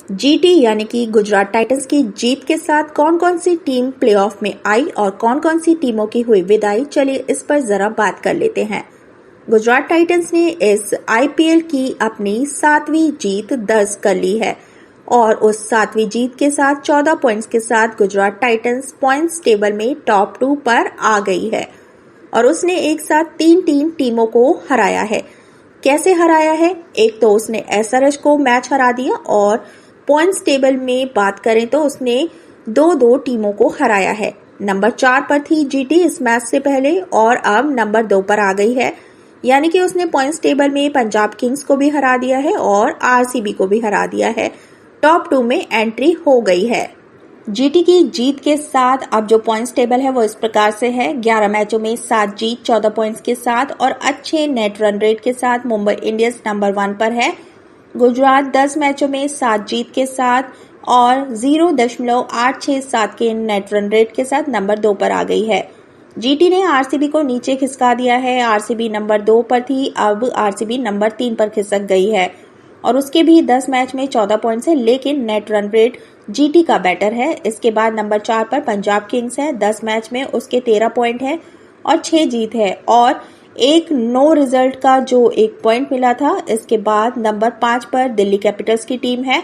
GT यानी कि Gujarat Titans की जीत के साथ कौन कौन सी टीम प्लेऑफ में आई और कौन कौन सी टीमों की हुई विदाई, चलिए इस पर जरा बात कर लेते हैं। गुजरात टाइटंस ने इस आईपीएल की अपनी 7वीं जीत दर्ज कर ली है और उस 7वीं जीत के साथ 14 पॉइंट्स के साथ गुजरात टाइटंस पॉइंट्स टेबल में टॉप 2 पर आ गई है और उसने एक साथ 3 टीमों को हराया है। कैसे हराया है? एक तो उसने एसआरएच को मैच हरा दिया और पॉइंट्स टेबल में बात करें तो उसने 2 टीमों को हराया है। नंबर 4 पर थी जीटी इस मैच से पहले और अब नंबर 2 पर आ गई है, यानी कि उसने पॉइंट्स टेबल में पंजाब किंग्स को भी हरा दिया है और आरसीबी को भी हरा दिया है। टॉप 2 में एंट्री हो गई है। जीटी की जीत के साथ अब जो पॉइंट्स टेबल है वो इस प्रकार से है। 11 मैचों में 7 जीत 14 पॉइंट्स के साथ और अच्छे नेट रन रेट के साथ मुंबई इंडियंस नंबर 1 पर है। गुजरात 10 मैचों में 7 जीत के साथ और 0.867 के नेट रन रेट के साथ नंबर 2 पर आ गई है। जीटी ने आरसीबी को नीचे खिसका दिया है। आरसीबी नंबर 2 पर थी, अब आरसीबी नंबर 3 पर खिसक गई है और उसके भी 10 मैच में 14 पॉइंट्स है, लेकिन नेट रन रेट जीटी का बेटर है। इसके बाद नंबर 4 पर पंजाब किंग्स है। 10 मैच में उसके 13 पॉइंट है और 6 जीत है और एक नो रिजल्ट का जो 1 पॉइंट मिला था। इसके बाद नंबर 5 पर दिल्ली कैपिटल्स की टीम है।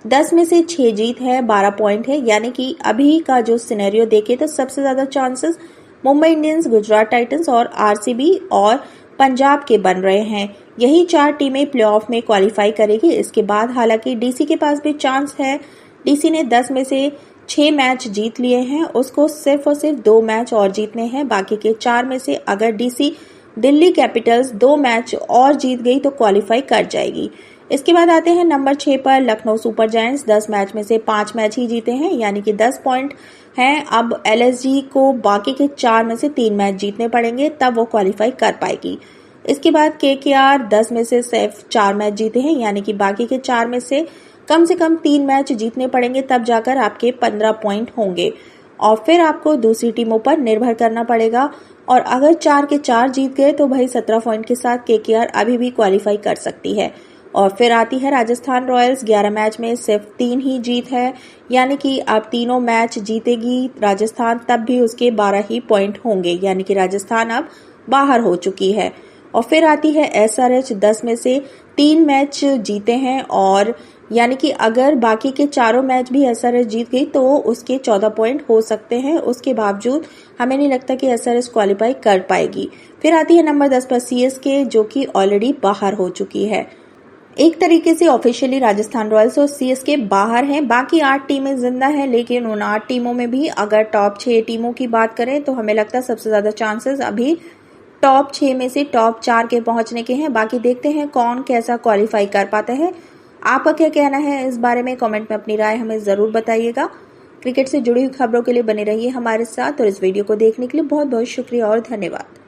10 में से 6 जीत है, 12 पॉइंट है, यानी कि अभी का जो सिनेरियो देखे तो सबसे ज्यादा chances Mumbai Indians, Gujarat Titans और आरसीबी और पंजाब के बन रहे हैं। यही 4 टीमें प्लेऑफ में क्वालिफाई करेगी। इसके बाद हालांकि डीसी के पास भी चांस है। डीसी ने 10 में से 6 मैच जीत लिए हैं, उसको सिर्फ और सिर्फ 2 मैच और जीतने हैं। बाकी के 4 में से अगर डीसी दिल्ली कैपिटल्स 2 मैच और जीत गई तो क्वालिफाई कर जाएगी। इसके बाद आते हैं नंबर 6 पर लखनऊ सुपर जायंट्स। 10 मैच में से 5 मैच ही जीते हैं, यानी कि 10 पॉइंट हैं। अब एलएसजी को बाकी के 4 में से 3 मैच जीतने पड़ेंगे, तब वो क्वालिफाई कर पाएगी। इसके बाद केकेआर 10 में से सिर्फ 4 मैच जीते हैं, यानी कि बाकी के 4 में से कम 3 मैच जीतने पड़ेंगे, तब जाकर आपके 15 पॉइंट होंगे और फिर आपको दूसरी टीमों पर निर्भर करना पड़ेगा। और अगर 4 के 4 जीत गए तो भाई 17 पॉइंट के साथ केकेआर अभी भी क्वालिफाई कर सकती है। और फिर आती है राजस्थान रॉयल्स। 11 मैच में सिर्फ 3 ही जीत है, यानी कि अब तीनों मैच जीतेगी राजस्थान, तब भी उसके 12 ही पॉइंट होंगे, यानी कि राजस्थान अब बाहर हो चुकी है। और फिर आती है एसआरएच। 10 में से 3 मैच जीते हैं और यानी कि अगर बाकी के 4 मैच भी एसआरएच जीत गई तो उसके 14 पॉइंट हो सकते हैं। उसके बावजूद हमें नहीं लगता कि एसआरएच क्वालिफाई कर पाएगी। फिर आती है नंबर 10 पर सीएसके, जो कि ऑलरेडी बाहर हो चुकी है। एक तरीके से ऑफिशियली राजस्थान रॉयल्स और सीएसके बाहर हैं। बाकी 8 टीमें जिंदा हैं, लेकिन उन 8 टीमों में भी अगर टॉप 6 टीमों की बात करें तो हमें लगता है सबसे ज्यादा चांसेस अभी टॉप 6 में से टॉप 4 के पहुंचने के हैं। बाकी देखते हैं कौन कैसा क्वालिफाई कर पाते हैं। आपका क्या कहना है इस बारे में? कमेंट में अपनी राय हमें जरूर बताइएगा। क्रिकेट से जुड़ी हुई खबरों के लिए बने रहिए हमारे साथ और इस वीडियो को देखने के लिए बहुत बहुत शुक्रिया और धन्यवाद।